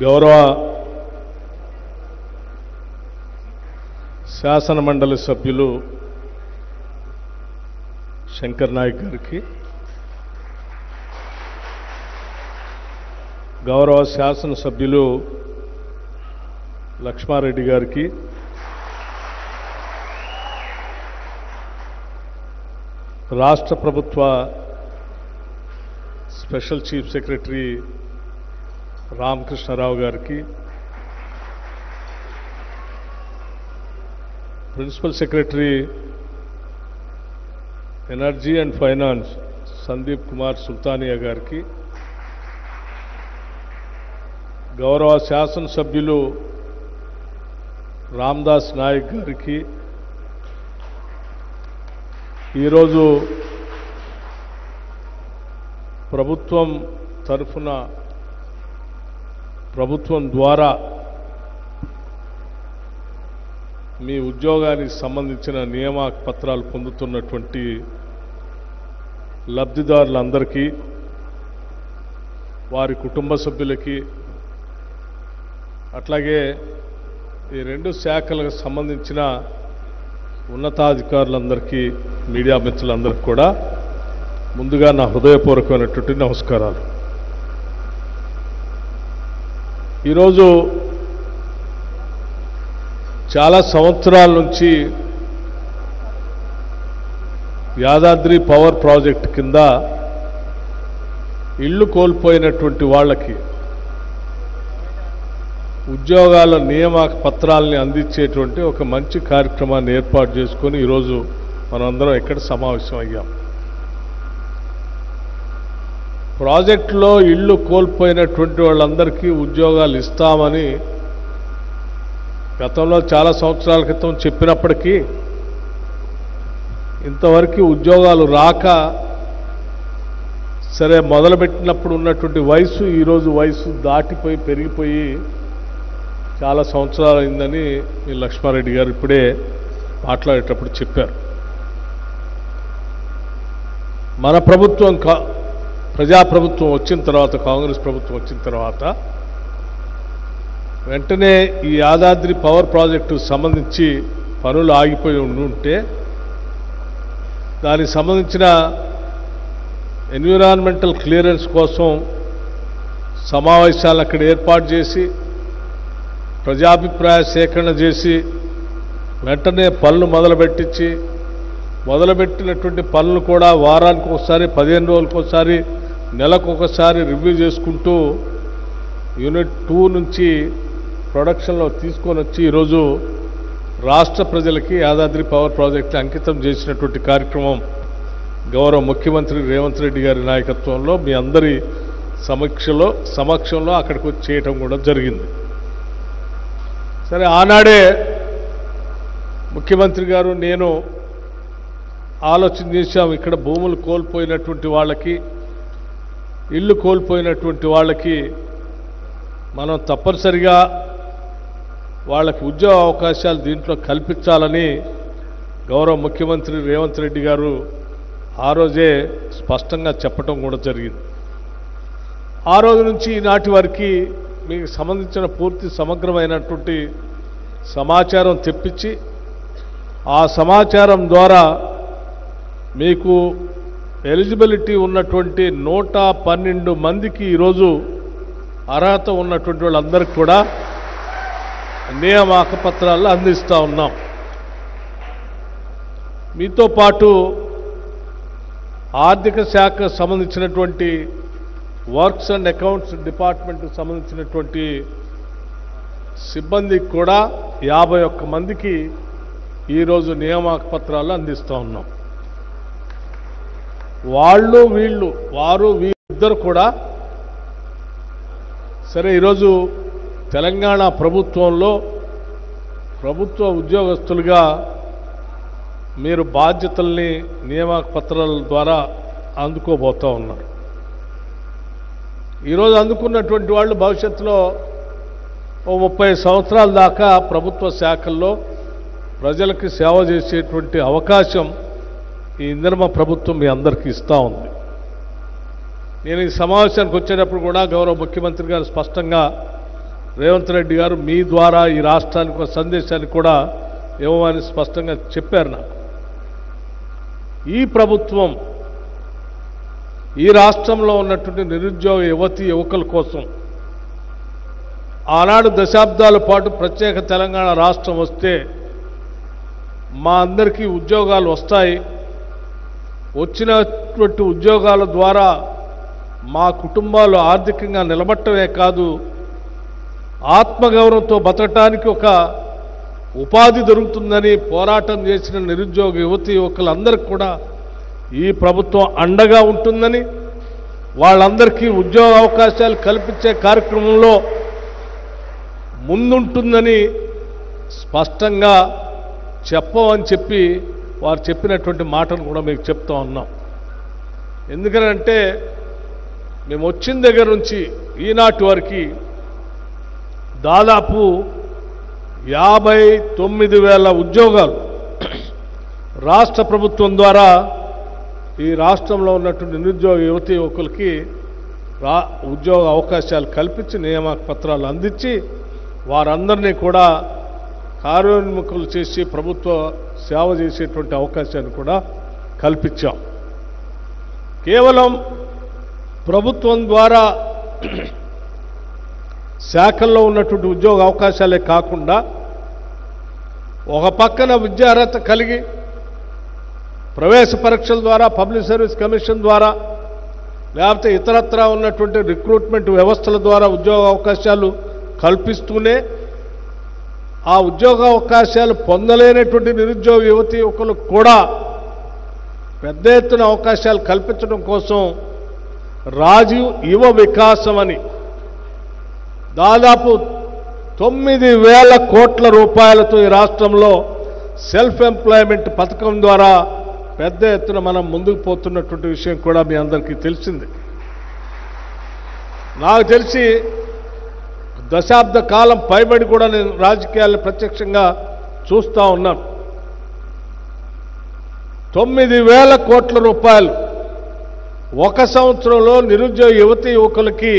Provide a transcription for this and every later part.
గౌరవ శాసన మండలి సభ్యులు శంకర్ నాయక్ గారికి, గౌరవ శాసన సభ్యులు లక్ష్మారెడ్డి గారికి, రాష్ట్ర ప్రభుత్వ స్పెషల్ చీఫ్ సెక్రటరీ రామకృష్ణారావు గారికి, principal secretary energy and finance Sandeep Kumar Sultania గారికి, గౌరవ శాసనసభ్యులు రామ్దాస్ నాయక్ గారికి, ఈరోజు ప్రభుత్వం తరఫున ప్రభుత్వం ద్వారా మీ ఉద్యోగానికి సంబంధించిన నియామక పత్రాలు పొందుతున్నటువంటి లబ్ధిదారులందరికీ, వారి కుటుంబ సభ్యులకి, అట్లాగే ఈ రెండు శాఖలకు సంబంధించిన ఉన్నతాధికారులందరికీ, మీడియా మిత్రులందరికీ కూడా ముందుగా నా హృదయపూర్వకమైనటువంటి నమస్కారాలు. ఈరోజు చాలా సంవత్సరాల నుంచి యాదాద్రి పవర్ ప్రాజెక్ట్ కింద ఇళ్లు కోల్పోయినటువంటి వాళ్ళకి ఉద్యోగాల నియామక పత్రాలని అందించేటువంటి ఒక మంచి కార్యక్రమాన్ని ఏర్పాటు చేసుకొని ఈరోజు మనందరం ఎక్కడ సమావేశం అయ్యాం. ప్రాజెక్టులో ఇళ్లు కోల్పోయినటువంటి వాళ్ళందరికీ ఉద్యోగాలు ఇస్తామని గతంలో చాలా సంవత్సరాల క్రితం చెప్పినప్పటికీ ఇంతవరకు ఉద్యోగాలు రాక, సరే మొదలుపెట్టినప్పుడు ఉన్నటువంటి వయసు ఈరోజు వయసు దాటిపోయి పెరిగిపోయి చాలా సంవత్సరాలు అయిందని మీ లక్ష్మారెడ్డి గారు ఇప్పుడే మాట్లాడేటప్పుడు చెప్పారు. మన ప్రభుత్వం ప్రజాప్రభుత్వం వచ్చిన తర్వాత, కాంగ్రెస్ ప్రభుత్వం వచ్చిన తర్వాత వెంటనే ఈ యాదాద్రి పవర్ ప్రాజెక్టు సంబంధించి పనులు ఆగిపోయి ఉంటే దానికి సంబంధించిన ఎన్విరాన్మెంటల్ క్లియరెన్స్ కోసం సమావేశాలు అక్కడ ఏర్పాటు చేసి ప్రజాభిప్రాయ సేకరణ చేసి వెంటనే పనులు మొదలుపెట్టినటువంటి పనులు కూడా వారానికి ఒకసారి, 15 రోజులకు ఒకసారి, నెలకు ఒకసారి రివ్యూ చేసుకుంటూ యూనిట్ 2 నుంచి ప్రొడక్షన్లో తీసుకొని వచ్చి ఈరోజు రాష్ట్ర ప్రజలకి యాదాద్రి పవర్ ప్రాజెక్టు అంకితం చేసినటువంటి కార్యక్రమం గౌరవ ముఖ్యమంత్రి రేవంత్ రెడ్డి గారి నాయకత్వంలో మీ అందరి సమక్షంలో అక్కడికి వచ్చి చేయటం కూడా జరిగింది. సరే, ఆనాడే ముఖ్యమంత్రి గారు నేను ఆలోచన చేశాం, ఇక్కడ భూములు కోల్పోయినటువంటి వాళ్ళకి, ఇల్లు కోల్పోయినటువంటి వాళ్ళకి మనం తప్పనిసరిగా వాళ్ళకి ఉద్యోగ అవకాశాలు దీంట్లో కల్పించాలని గౌరవ ముఖ్యమంత్రి రేవంత్ రెడ్డి గారు ఆ రోజే స్పష్టంగా చెప్పడం కూడా జరిగింది. ఆ రోజు నుంచి ఈనాటి వరకు మీకు సంబంధించిన పూర్తి సమగ్రమైనటువంటి సమాచారం తెప్పించి ఆ సమాచారం ద్వారా మీకు ఎలిజిబిలిటీ ఉన్నటువంటి 112 మందికి ఈరోజు అర్హత ఉన్నటువంటి వాళ్ళందరికీ కూడా నియామక పత్రాలు అందిస్తూ ఉన్నాం. మీతో పాటు ఆర్థిక శాఖకు సంబంధించినటువంటి వర్క్స్ అండ్ అకౌంట్స్ డిపార్ట్మెంట్కి సంబంధించినటువంటి సిబ్బందికి కూడా 51 మందికి ఈరోజు నియామక పత్రాలు అందిస్తూ ఉన్నాం. వారు వీరిద్దరు కూడా సరే ఈరోజు తెలంగాణ ప్రభుత్వంలో ప్రభుత్వ ఉద్యోగస్తులుగా మీరు బాధ్యతల్ని నియామక పత్రాల ద్వారా అందుకోబోతూ ఉన్నారు. ఈరోజు అందుకున్నటువంటి వాళ్ళు భవిష్యత్తులో 30 సంవత్సరాల దాకా ప్రభుత్వ శాఖల్లో ప్రజలకు సేవ చేసేటువంటి అవకాశం ఈ ఇందిరమ్మ ప్రభుత్వం మీ అందరికీ ఇస్తూ ఉంది. నేను ఈ సమావేశానికి వచ్చేటప్పుడు కూడా గౌరవ ముఖ్యమంత్రి గారు స్పష్టంగా రేవంత్ రెడ్డి గారు మీ ద్వారా ఈ రాష్ట్రానికి ఒక సందేశాన్ని కూడా ఇవ్వమని స్పష్టంగా చెప్పారు నాకు. ఈ ప్రభుత్వం ఈ రాష్ట్రంలో ఉన్నటువంటి నిరుద్యోగ యువతీ యువకుల కోసం ఆనాడు దశాబ్దాల పాటు ప్రత్యేక తెలంగాణ రాష్ట్రం వస్తే మా అందరికీ ఉద్యోగాలు వస్తాయి, వచ్చినటువంటి ఉద్యోగాల ద్వారా మా కుటుంబాలు ఆర్థికంగా నిలబట్టమే కాదు ఆత్మగౌరవంతో బతకటానికి ఒక ఉపాధి దొరుకుతుందని పోరాటం చేసిన నిరుద్యోగ యువతీ యువకులందరికీ కూడా ఈ ప్రభుత్వం అండగా ఉంటుందని, వాళ్ళందరికీ ఉద్యోగ అవకాశాలు కల్పించే కార్యక్రమంలో ముందుంటుందని స్పష్టంగా చెప్పమని చెప్పి వారు చెప్పినటువంటి మాటను కూడా మీకు చెప్తా ఉన్నాం. ఎందుకనంటే మేము వచ్చిన దగ్గర నుంచి ఈనాటి వరకు దాదాపు 59,000 ఉద్యోగాలు రాష్ట్ర ప్రభుత్వం ద్వారా ఈ రాష్ట్రంలో ఉన్నటువంటి నిరుద్యోగ యువతీ యువకులకి ఉద్యోగ అవకాశాలు కల్పించి నియామక పత్రాలు అందించి వారందరినీ కూడా కార్యోన్ముఖులు చేసి ప్రభుత్వ సేవ చేసేటువంటి అవకాశాన్ని కూడా కల్పించాం. కేవలం ప్రభుత్వం ద్వారా శాఖల్లో ఉన్నటువంటి ఉద్యోగ అవకాశాలే కాకుండా ఒక పక్కన విద్యార్హత కలిగి ప్రవేశ పరీక్షల ద్వారా పబ్లిక్ సర్వీస్ కమిషన్ ద్వారా లేకపోతే ఇతరత్రా ఉన్నటువంటి రిక్రూట్మెంట్ వ్యవస్థల ద్వారా ఉద్యోగ అవకాశాలు కల్పిస్తూనే ఆ ఉద్యోగ అవకాశాలు పొందలేనటువంటి నిరుద్యోగ యువతీ యువకులకు కూడా పెద్ద ఎత్తున అవకాశాలు కల్పించడం కోసం రాజీవ్ యువ వికాసం అని దాదాపు 9,000 కోట్ల రూపాయలతో ఈ రాష్ట్రంలో సెల్ఫ్ ఎంప్లాయ్మెంట్ పథకం ద్వారా పెద్ద ఎత్తున మనం ముందుకు పోతున్నటువంటి విషయం కూడా మీ అందరికీ తెలిసింది. నాకు తెలిసి దశాబ్ద కాలం పైబడి కూడా నేను రాజకీయాలను ప్రత్యక్షంగా చూస్తూ ఉన్నాను. 9,000 కోట్ల రూపాయలు ఒక సంవత్సరంలో నిరుద్యోగ యువతీ యువకులకి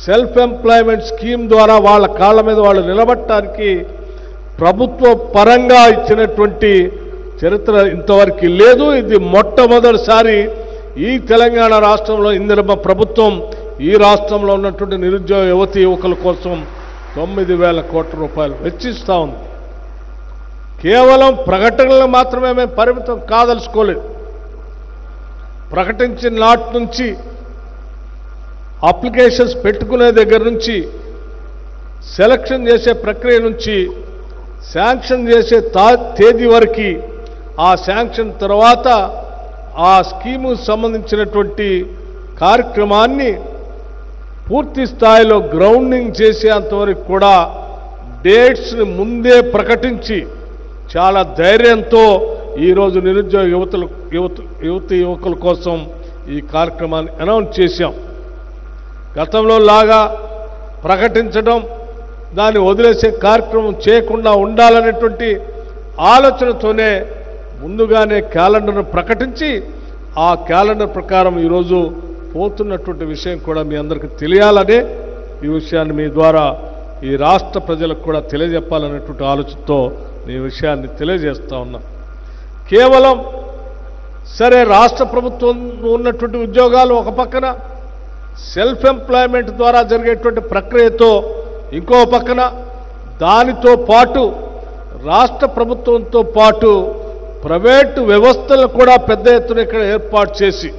సెల్ఫ్ ఎంప్లాయ్మెంట్ స్కీమ్ ద్వారా వాళ్ళ కాళ్ళ మీద వాళ్ళు నిలబడటానికి ప్రభుత్వ పరంగా ఇచ్చినటువంటి చరిత్ర ఇంతవరకు లేదు. ఇది మొట్టమొదటిసారి ఈ తెలంగాణ రాష్ట్రంలో ఇందిరమ్మ ప్రభుత్వం ఈ రాష్ట్రంలో ఉన్నటువంటి నిరుద్యోగ యువతీ యువకుల కోసం 9,000 కోట్ల రూపాయలు వెచ్చిస్తూ ఉంది. కేవలం ప్రకటనలు మాత్రమే మేము పరిమితం కాదలుచుకోలేదు. ప్రకటించిన నాటి నుంచి అప్లికేషన్స్ పెట్టుకునే దగ్గర నుంచి సెలక్షన్ చేసే ప్రక్రియ నుంచి శాంక్షన్ చేసే తేదీ వరకు ఆ శాంక్షన్ తర్వాత ఆ స్కీముకు సంబంధించినటువంటి కార్యక్రమాన్ని పూర్తి స్థాయిలో గ్రౌండింగ్ చేసేంతవరకు కూడా డేట్స్ని ముందే ప్రకటించి చాలా ధైర్యంతో ఈరోజు నిరుద్యోగ యువతీ యువకుల కోసం ఈ కార్యక్రమాన్ని అనౌన్స్ చేశాం. గతంలో లాగా ప్రకటించడం దాన్ని వదిలేసే కార్యక్రమం చేయకుండా ఉండాలనేటువంటి ఆలోచనతోనే ముందుగానే క్యాలెండర్ను ప్రకటించి ఆ క్యాలెండర్ ప్రకారం ఈరోజు పోతున్నటువంటి విషయం కూడా మీ అందరికీ తెలియాలనే ఈ విషయాన్ని మీ ద్వారా ఈ రాష్ట్ర ప్రజలకు కూడా తెలియజెప్పాలనేటువంటి ఆలోచనతో ఈ విషయాన్ని తెలియజేస్తా ఉన్నాం. కేవలం సరే రాష్ట్ర ప్రభుత్వం ఉన్నటువంటి ఉద్యోగాలు ఒక పక్కన సెల్ఫ్ ఎంప్లాయ్మెంట్ ద్వారా జరిగేటువంటి ప్రక్రియతో ఇంకో పక్కన దానితో పాటు రాష్ట్ర ప్రభుత్వంతో పాటు ప్రైవేటు వ్యవస్థలను కూడా పెద్ద ఎత్తున ఇక్కడ ఏర్పాటు చేసి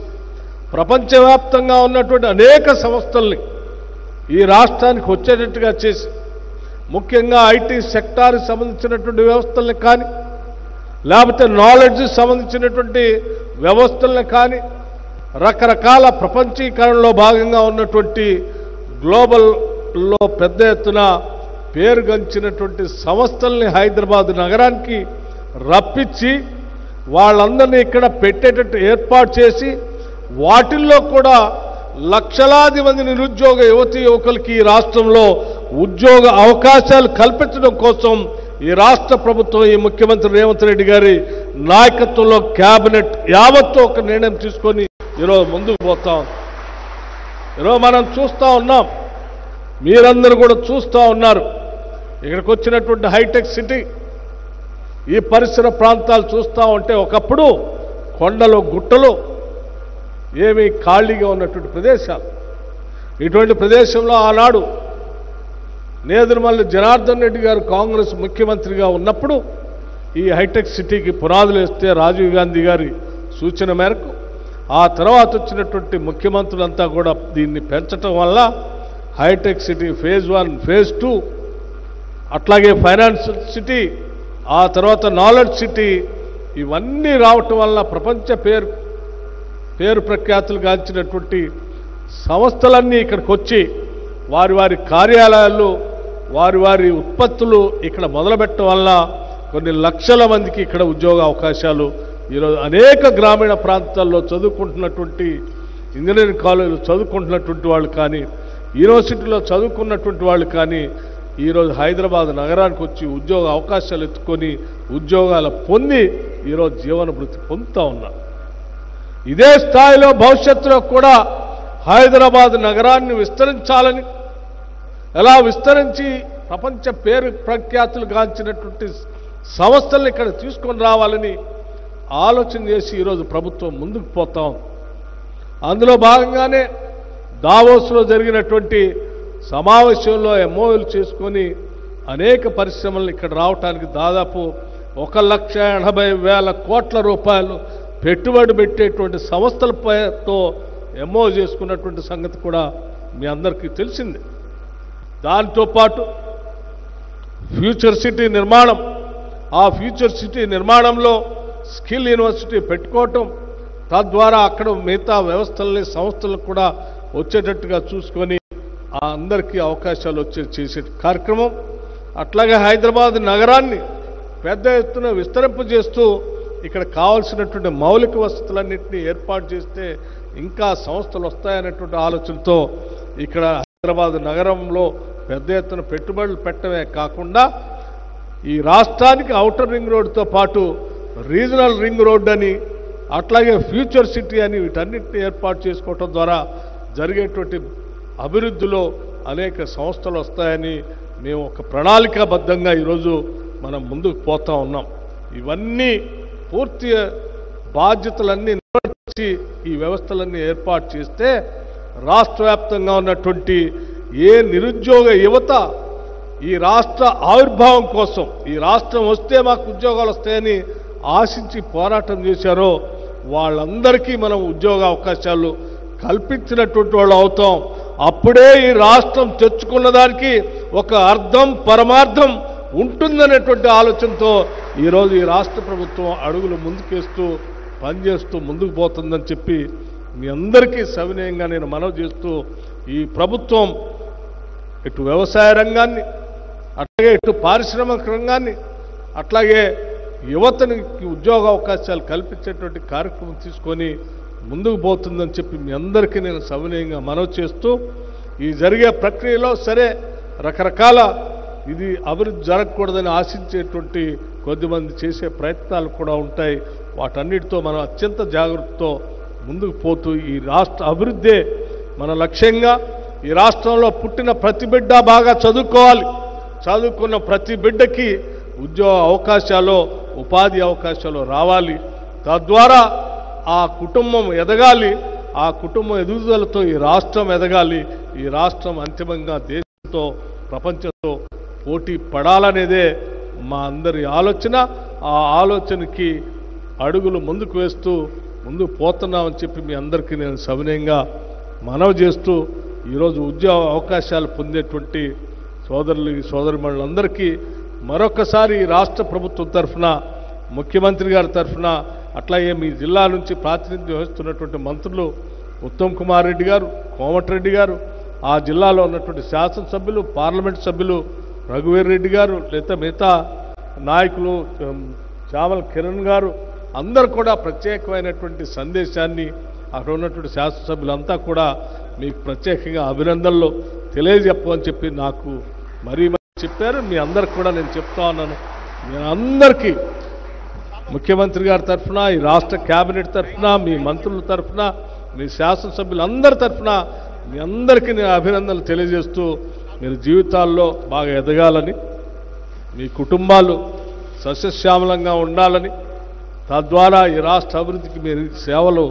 ప్రపంచవ్యాప్తంగా ఉన్నటువంటి అనేక సంస్థల్ని ఈ రాష్ట్రానికి వచ్చేటట్టుగా చేసి ముఖ్యంగా ఐటీ సెక్టార్కి సంబంధించినటువంటి వ్యవస్థల్ని కానీ లేకపోతే నాలెడ్జ్కి సంబంధించినటువంటి వ్యవస్థల్ని కానీ రకరకాల ప్రపంచీకరణలో భాగంగా ఉన్నటువంటి గ్లోబల్లో పెద్ద ఎత్తున పేరుగంచినటువంటి సంస్థల్ని హైదరాబాద్ నగరానికి రప్పించి వాళ్ళందరినీ ఇక్కడ పెట్టేటట్టు ఏర్పాటు చేసి వాటిల్లో కూడా లక్షలాది మంది నిరుద్యోగ యువతీ యువకులకి ఈ రాష్ట్రంలో ఉద్యోగ అవకాశాలు కల్పించడం కోసం ఈ రాష్ట్ర ప్రభుత్వం, ఈ ముఖ్యమంత్రి రేవంత్ రెడ్డి గారి నాయకత్వంలో కేబినెట్ యావత్తు ఒక నిర్ణయం తీసుకొని ఈరోజు ముందుకు పోతాం. ఈరోజు మనం చూస్తూ ఉన్నాం, మీరందరూ కూడా చూస్తూ ఉన్నారు. ఇక్కడికి వచ్చినటువంటి హైటెక్ సిటీ, ఈ పరిసర ప్రాంతాలు చూస్తూ ఉంటే ఒకప్పుడు కొండలు గుట్టలు ఏమీ ఖాళీగా ఉన్నటువంటి ప్రదేశాలు. ఇటువంటి ప్రదేశంలో ఆనాడు నేదురుమల్లి జనార్దన్ రెడ్డి గారు కాంగ్రెస్ ముఖ్యమంత్రిగా ఉన్నప్పుడు ఈ హైటెక్ సిటీకి పునాదులు వేస్తే రాజీవ్ గాంధీ గారి సూచన మేరకు ఆ తర్వాత వచ్చినటువంటి ముఖ్యమంత్రులంతా కూడా దీన్ని పెంచటం వల్ల హైటెక్ సిటీ ఫేజ్ 1, ఫేజ్ 2, అట్లాగే ఫైనాన్షియల్ సిటీ, ఆ తర్వాత నాలెడ్జ్ సిటీ, ఇవన్నీ రావటం వల్ల ప్రపంచ పేరు ప్రఖ్యాతులు గాంచినటువంటి సంస్థలన్నీ ఇక్కడికి వచ్చి వారి వారి కార్యాలయాలు, వారి వారి ఉత్పత్తులు ఇక్కడ మొదలుపెట్టడం వల్ల కొన్ని లక్షల మందికి ఇక్కడ ఉద్యోగ అవకాశాలు ఈరోజు అనేక గ్రామీణ ప్రాంతాల్లో చదువుకుంటున్నటువంటి ఇంజనీరింగ్ కాలేజీలు చదువుకుంటున్నటువంటి వాళ్ళు కానీ, యూనివర్సిటీలో చదువుకున్నటువంటి వాళ్ళు కానీ ఈరోజు హైదరాబాద్ నగరానికి వచ్చి ఉద్యోగ అవకాశాలు ఎత్తుకొని ఉద్యోగాలు పొంది ఈరోజు జీవన భృతి పొందుతూ ఉన్నారు. ఇదే స్థాయిలో భవిష్యత్తులో కూడా హైదరాబాద్ నగరాన్ని విస్తరించాలని, ఎలా విస్తరించి ప్రపంచ పేరు ప్రఖ్యాతులు గాంచినటువంటి సంస్థలను ఇక్కడ తీసుకొని రావాలని ఆలోచన చేసి ఈరోజు ప్రభుత్వం ముందుకు పోతాం. అందులో భాగంగానే దావోస్లో జరిగినటువంటి సమావేశంలో ఎంఓయూలు చేసుకొని అనేక పరిశ్రమలు ఇక్కడ రావడానికి దాదాపు 1,80,000 కోట్ల రూపాయలు పెట్టుబడి పెట్టేటువంటి సంస్థలతో ఎంఓ చేసుకున్నటువంటి సంగతి కూడా మీ అందరికీ తెలిసిందే. దాంతో పాటు ఫ్యూచర్ సిటీ నిర్మాణం, ఆ ఫ్యూచర్ సిటీ నిర్మాణంలో స్కిల్ యూనివర్సిటీ పెట్టుకోవటం, తద్వారా అక్కడ మిగతా వ్యవస్థలని సంస్థలకు కూడా వచ్చేటట్టుగా చూసుకొని ఆ అందరికీ అవకాశాలు చేసే కార్యక్రమం. అట్లాగే హైదరాబాద్ నగరాన్ని పెద్ద ఎత్తున విస్తరింపజేస్తూ ఇక్కడ కావాల్సినటువంటి మౌలిక వసతులన్నింటినీ ఏర్పాటు చేస్తే ఇంకా సంస్థలు వస్తాయనేటువంటి ఆలోచనతో ఇక్కడ హైదరాబాద్ నగరంలో పెద్ద ఎత్తున పెట్టుబడులు పెట్టడమే కాకుండా ఈ రాష్ట్రానికి ఔటర్ రింగ్ రోడ్డుతో పాటు రీజనల్ రింగ్ రోడ్ అని, అట్లాగే ఫ్యూచర్ సిటీ అని వీటన్నిటిని ఏర్పాటు చేసుకోవటం ద్వారా జరిగేటువంటి అభివృద్ధిలో అనేక సంస్థలు వస్తాయని మేము ఒక ప్రణాళికాబద్ధంగా ఈరోజు మనం ముందుకు పోతా ఉన్నాం. ఇవన్నీ పూర్తి బాధ్యతలన్నీ నిర్వహించి ఈ వ్యవస్థలన్నీ ఏర్పాటు చేస్తే రాష్ట్ర వ్యాప్తంగా ఉన్నటువంటి ఏ నిరుద్యోగ యువత ఈ రాష్ట్ర ఆవిర్భావం కోసం, ఈ రాష్ట్రం వస్తే మాకు ఉద్యోగాలు వస్తాయని ఆశించి పోరాటం చేశారో వాళ్ళందరికీ మనం ఉద్యోగ అవకాశాలు కల్పించినటువంటి వాళ్ళు అవుతాం. అప్పుడే ఈ రాష్ట్రం తెచ్చుకున్న దానికి ఒక అర్థం పరమార్థం ఉంటుందనేటువంటి ఆలోచనతో ఈరోజు ఈ రాష్ట్ర ప్రభుత్వం అడుగులు ముందుకేస్తూ పనిచేస్తూ ముందుకు పోతుందని చెప్పి మీ అందరికీ సవినయంగా నేను మనవి చేస్తూ, ఈ ప్రభుత్వం ఇటు వ్యవసాయ రంగాన్ని, అట్లాగే ఇటు పారిశ్రామిక రంగాన్ని, అట్లాగే యువతనికి ఉద్యోగ అవకాశాలు కల్పించేటువంటి కార్యక్రమం తీసుకొని ముందుకు పోతుందని చెప్పి మీ అందరికీ నేను సవినయంగా మనవి చేస్తూ, ఈ జరిగే ప్రక్రియలో సరే రకరకాల ఇది అభివృద్ధి జరగకూడదని ఆశించేటువంటి కొద్దిమంది చేసే ప్రయత్నాలు కూడా ఉంటాయి. వాటన్నిటితో మనం అత్యంత జాగ్రత్తతో ముందుకు పోతూ ఈ రాష్ట్ర అభివృద్ధే మన లక్ష్యంగా, ఈ రాష్ట్రంలో పుట్టిన ప్రతి బిడ్డ బాగా చదువుకోవాలి, చదువుకున్న ప్రతి బిడ్డకి ఉద్యోగ అవకాశాలు, ఉపాధి అవకాశాలు రావాలి, తద్వారా ఆ కుటుంబం ఎదగాలి, ఆ కుటుంబం ఎదుగుదలతో ఈ రాష్ట్రం ఎదగాలి, ఈ రాష్ట్రం అంతిమంగా దేశంతో ప్రపంచంతో పోటీ పడాలనేదే మా అందరి ఆలోచన. ఆ ఆలోచనకి అడుగులు ముందుకు వేస్తూ ముందుకు పోతున్నామని చెప్పి మీ అందరికీ నేను సవినయంగా మనవి చేస్తూ, ఈరోజు ఉద్యోగ అవకాశాలు పొందేటువంటి సోదరులు సోదరిమణులందరికీ మరొకసారి రాష్ట్ర ప్రభుత్వం తరఫున, ముఖ్యమంత్రి గారి తరఫున, అట్లాగే మీ జిల్లా నుంచి ప్రాతినిధ్యం వహిస్తున్నటువంటి మంత్రులు ఉత్తమ్ కుమార్ రెడ్డి గారు, కోమటిరెడ్డి గారు, ఆ జిల్లాలో ఉన్నటువంటి శాసనసభ్యులు, పార్లమెంట్ సభ్యులు రఘువీర్ రెడ్డి గారు, లేదా మిగతా నాయకులు చామల కిరణ్ గారు అందరూ కూడా ప్రత్యేకమైనటువంటి సందేశాన్ని అక్కడ ఉన్నటువంటి శాసనసభ్యులంతా కూడా మీకు ప్రత్యేకంగా అభినందనలు తెలియజెప్పమని చెప్పి నాకు మరీ చెప్పారు. మీ అందరికి కూడా నేను చెప్తా ఉన్నాను, నేను అందరికీ ముఖ్యమంత్రి గారి తరఫున, ఈ రాష్ట్ర కేబినెట్ తరఫున, మీ మంత్రుల తరఫున, మీ శాసనసభ్యులందరి తరఫున మీ అందరికీ నేను అభినందనలు తెలియజేస్తూ, మీరు జీవితాల్లో బాగా ఎదగాలని, మీ కుటుంబాలు సస్యశ్యామలంగా ఉండాలని, తద్వారా ఈ రాష్ట్ర అభివృద్ధికి మీరు సేవలు